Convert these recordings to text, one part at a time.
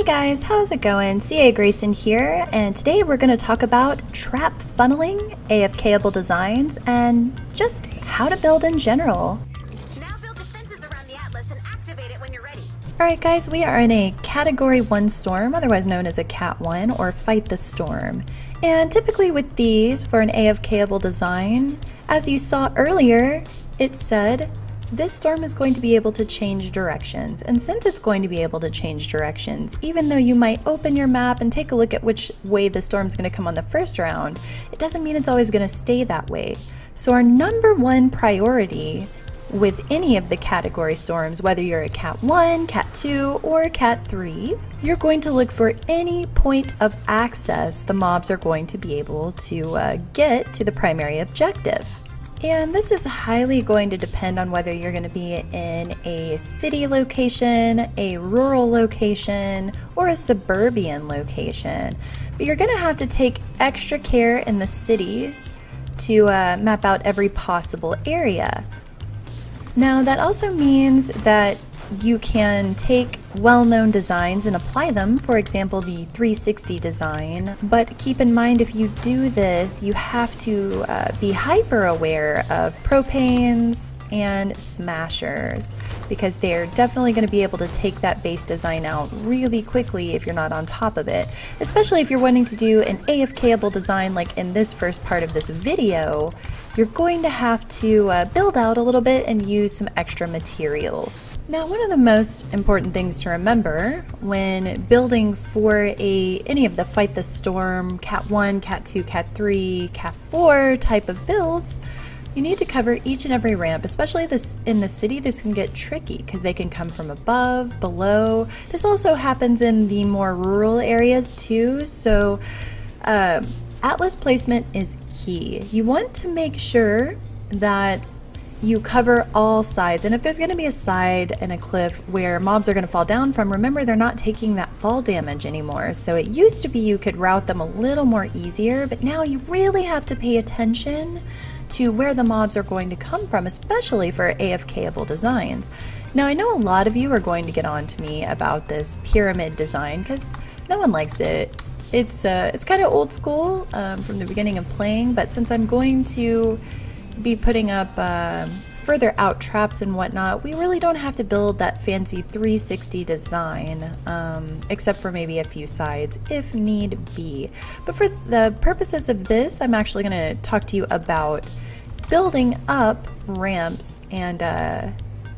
guys, how's it going? CA Grayson here, and today we're going to talk about trap funneling, AFKable designs, and just how to build in general. Now build defenses around the Atlas and activate it when you're ready. Alright guys, we are in a Category 1 storm, otherwise known as a Cat 1, or Fight the Storm. And typically with these, for an AFKable design, as you saw earlier, it said this storm is going to be able to change directions, and since it's going to be able to change directions, even though you might open your map and take a look at which way the storm's going to come on the first round, it doesn't mean it's always going to stay that way. So our number one priority with any of the category storms, whether you're a Cat 1, Cat 2, or Cat 3, you're going to look for any point of access the mobs are going to be able to get to the primary objective. And this is highly going to depend on whether you're going to be in a city location, a rural location, or a suburban location. But you're going to have to take extra care in the cities to map out every possible area. Now that also means that you can take well-known designs and apply them, for example the 360 design, but keep in mind if you do this you have to be hyper aware of propanes and smashers, because they're definitely going to be able to take that base design out really quickly if you're not on top of it, especially if you're wanting to do an AFKable design like in this first part of this video. You're going to have to build out a little bit and use some extra materials. Now, one of the most important things to remember when building for any of the Fight the Storm, Cat 1, Cat 2, Cat 3, Cat 4 type of builds, you need to cover each and every ramp, especially this in the city. This can get tricky because they can come from above, below. This also happens in the more rural areas too, so Atlas placement is key. You want to make sure that you cover all sides, and if there's going to be a side and a cliff where mobs are going to fall down from, remember they're not taking that fall damage anymore. So it used to be you could route them a little more easier, but now you really have to pay attention to where the mobs are going to come from, especially for AFKable designs. Now I know a lot of you are going to get on to me about this pyramid design because no one likes it. It's kind of old school from the beginning of playing, but since I'm going to be putting up further out traps and whatnot, we really don't have to build that fancy 360 design, except for maybe a few sides if need be. But for the purposes of this, I'm actually going to talk to you about building up ramps and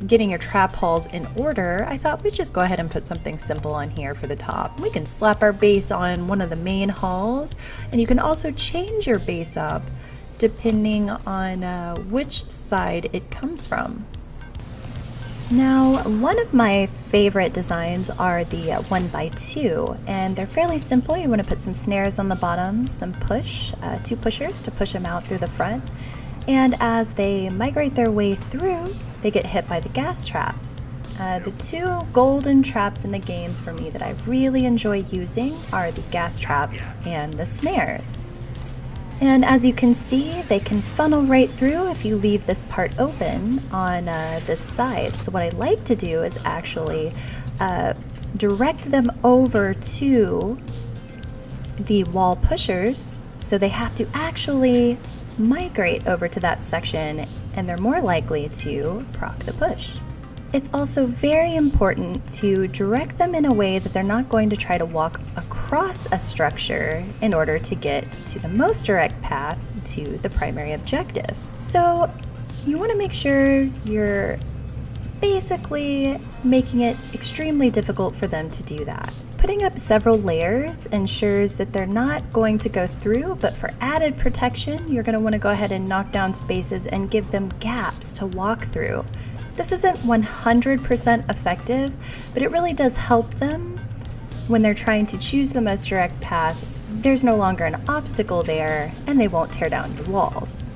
getting your trap halls in order. I thought we'd just go ahead and put something simple on here for the top. We can slap our base on one of the main halls, and you can also change your base up depending on which side it comes from. Now, one of my favorite designs are the 1x2, and they're fairly simple. You want to put some snares on the bottom, some push, 2 pushers to push them out through the front, and as they migrate their way through, they get hit by the gas traps. The 2 golden traps in the games for me that I really enjoy using are the gas traps and the snares. And as you can see, they can funnel right through if you leave this part open on this side. So what I like to do is actually direct them over to the wall pushers, so they have to actually migrate over to that section, and they're more likely to proc the push. It's also very important to direct them in a way that they're not going to try to walk across a structure in order to get to the most direct path to the primary objective. So you want to make sure you're basically making it extremely difficult for them to do that. Putting up several layers ensures that they're not going to go through, but for added protection, you're going to want to go ahead and knock down spaces and give them gaps to walk through. This isn't 100% effective, but it really does help them when they're trying to choose the most direct path. There's no longer an obstacle there, and they won't tear down your walls.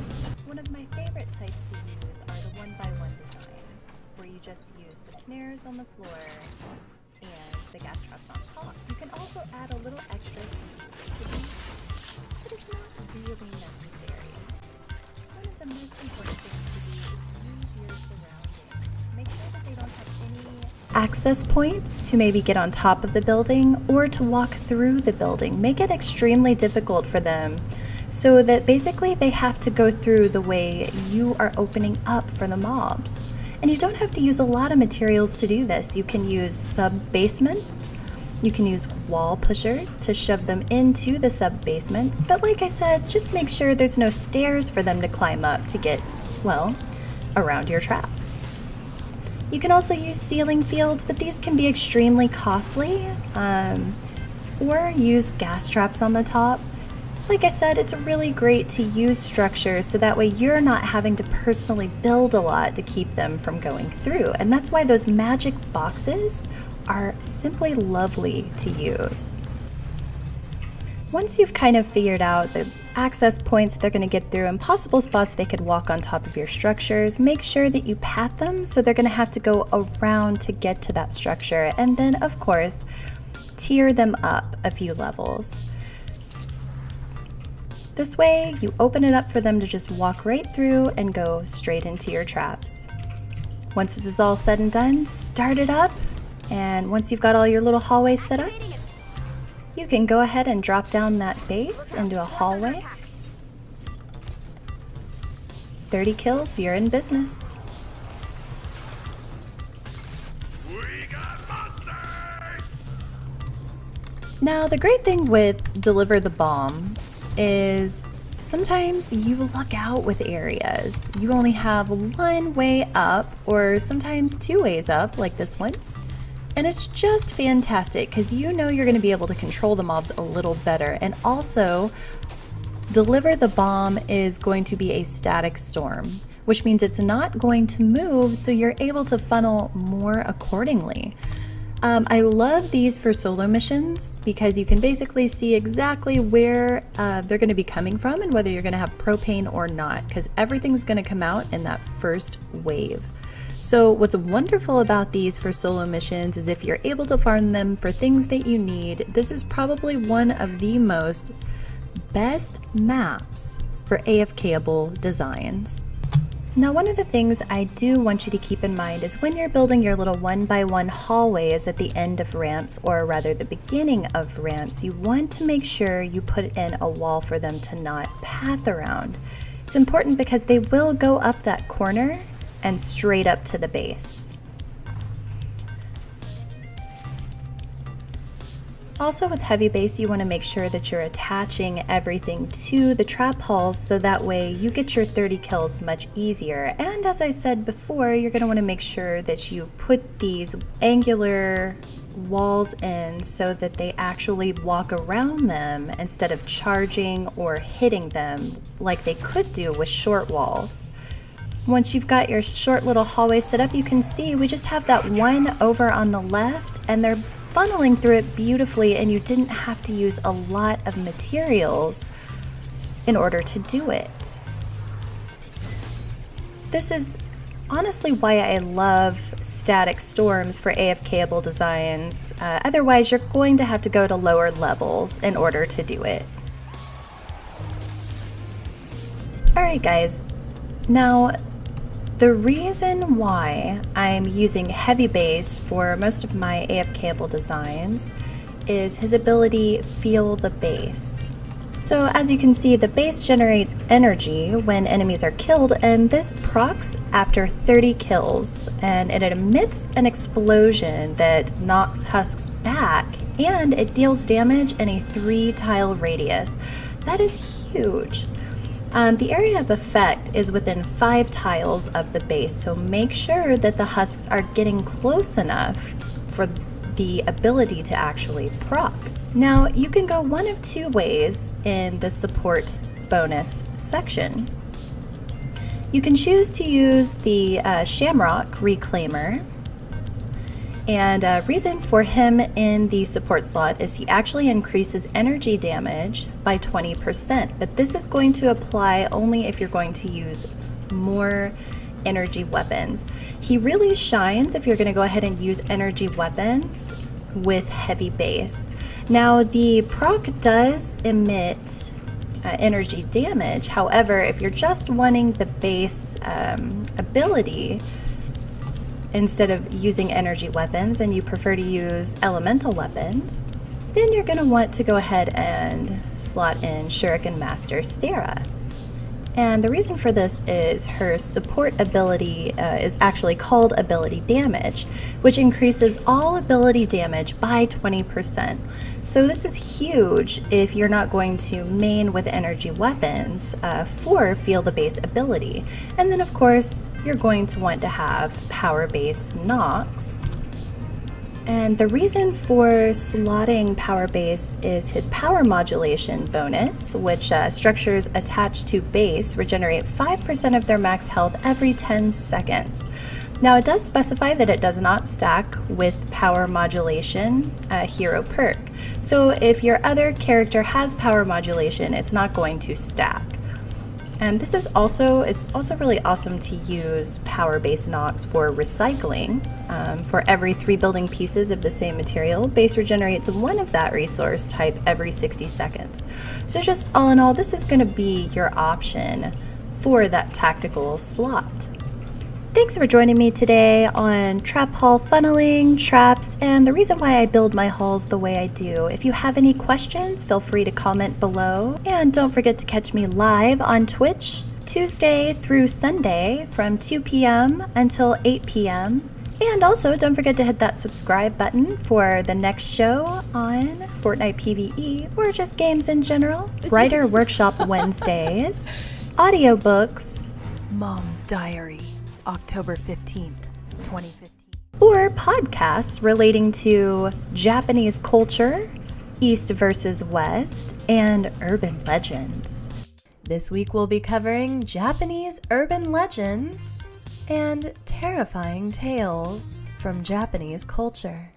One of my favorite types to use are the 1x1 designs, where you just use the snares on the floor and the gas traps on top. You can also add a little extra sensitivity, but it's not really necessary. One of the most important things to do is use your surroundings. Make sure that they don't have any access points to maybe get on top of the building or to walk through the building. Make it extremely difficult for them so that basically they have to go through the way you are opening up for the mobs. And you don't have to use a lot of materials to do this. You can use sub-basements, you can use wall pushers to shove them into the sub-basements, but like I said, just make sure there's no stairs for them to climb up to get, well, around your traps. You can also use ceiling fields, but these can be extremely costly, or use gas traps on the top. Like I said, it's really great to use structures so that way you're not having to personally build a lot to keep them from going through. And that's why those magic boxes are simply lovely to use. Once you've kind of figured out the access points that they're going to get through and possible spots they could walk on top of your structures, make sure that you pat them so they're going to have to go around to get to that structure. And then, of course, tier them up a few levels. This way, you open it up for them to just walk right through and go straight into your traps. Once this is all said and done, start it up, and once you've got all your little hallways set up, you can go ahead and drop down that base into a hallway. 30 kills, you're in business. Now, the great thing with Deliver the Bomb is sometimes you luck out with areas. You only have one way up or sometimes two ways up like this one. And it's just fantastic because you know you're going to be able to control the mobs a little better. And also, Deliver the Bomb is going to be a static storm, which means it's not going to move, so you're able to funnel more accordingly. I love these for solo missions because you can basically see exactly where they're going to be coming from and whether you're going to have propane or not, because everything's going to come out in that first wave. So what's wonderful about these for solo missions is if you're able to farm them for things that you need, this is probably one of the most best maps for AFK-able designs. Now, one of the things I do want you to keep in mind is when you're building your little 1x1 hallways at the end of ramps, or rather the beginning of ramps, you want to make sure you put in a wall for them to not path around. It's important because they will go up that corner and straight up to the base. Also with heavy base, you want to make sure that you're attaching everything to the trap hulls so that way you get your 30 kills much easier. And as I said before, you're going to want to make sure that you put these angular walls in so that they actually walk around them instead of charging or hitting them like they could do with short walls. Once you've got your short little hallway set up, you can see we just have that one over on the left and they're funneling through it beautifully, and you didn't have to use a lot of materials in order to do it. This is honestly why I love static storms for AFK-able designs. Otherwise, you're going to have to go to lower levels in order to do it. Alright guys, now the reason why I'm using heavy base for most of my AFK-able designs is his ability Feel the Base. So as you can see, the base generates energy when enemies are killed, and this procs after 30 kills, and it emits an explosion that knocks husks back, and it deals damage in a 3-tile radius. That is huge. The area of effect is within 5 tiles of the base, so make sure that the husks are getting close enough for the ability to actually proc. Now, you can go one of two ways in the support bonus section. You can choose to use the Shamrock Reclaimer, and reason for him in the support slot is he actually increases energy damage by 20%, but this is going to apply only if you're going to use more energy weapons. He really shines if you're going to go ahead and use energy weapons with heavy base. Now, the proc does emit energy damage. However, if you're just wanting the base ability, instead of using energy weapons and you prefer to use elemental weapons, then you're going to want to go ahead and slot in Shuriken Master Sarah. And the reason for this is her support ability is actually called ability damage, which increases all ability damage by 20%. So this is huge if you're not going to main with energy weapons for Feel the Base ability. And then of course, you're going to want to have power base knocks. And the reason for slotting power base is his power modulation bonus, which structures attached to base regenerate 5% of their max health every 10 seconds. Now it does specify that it does not stack with power modulation hero perk. So if your other character has power modulation, it's not going to stack. And this is also really awesome to use power base knocks for recycling. For every 3 building pieces of the same material, base regenerates 1 of that resource type every 60 seconds. So just all in all, this is going to be your option for that tactical slot. Thanks for joining me today on trap hall funneling, traps, and the reason why I build my halls the way I do. If you have any questions, feel free to comment below. And don't forget to catch me live on Twitch Tuesday through Sunday from 2 p.m. until 8 p.m. And also don't forget to hit that subscribe button for the next show on Fortnite PvE or just games in general. Writer Workshop Wednesdays, audiobooks, Mom's Diary, October 15th, 2015. or podcasts relating to Japanese culture, East versus West, and urban legends. This week we'll be covering Japanese urban legends and terrifying tales from Japanese culture.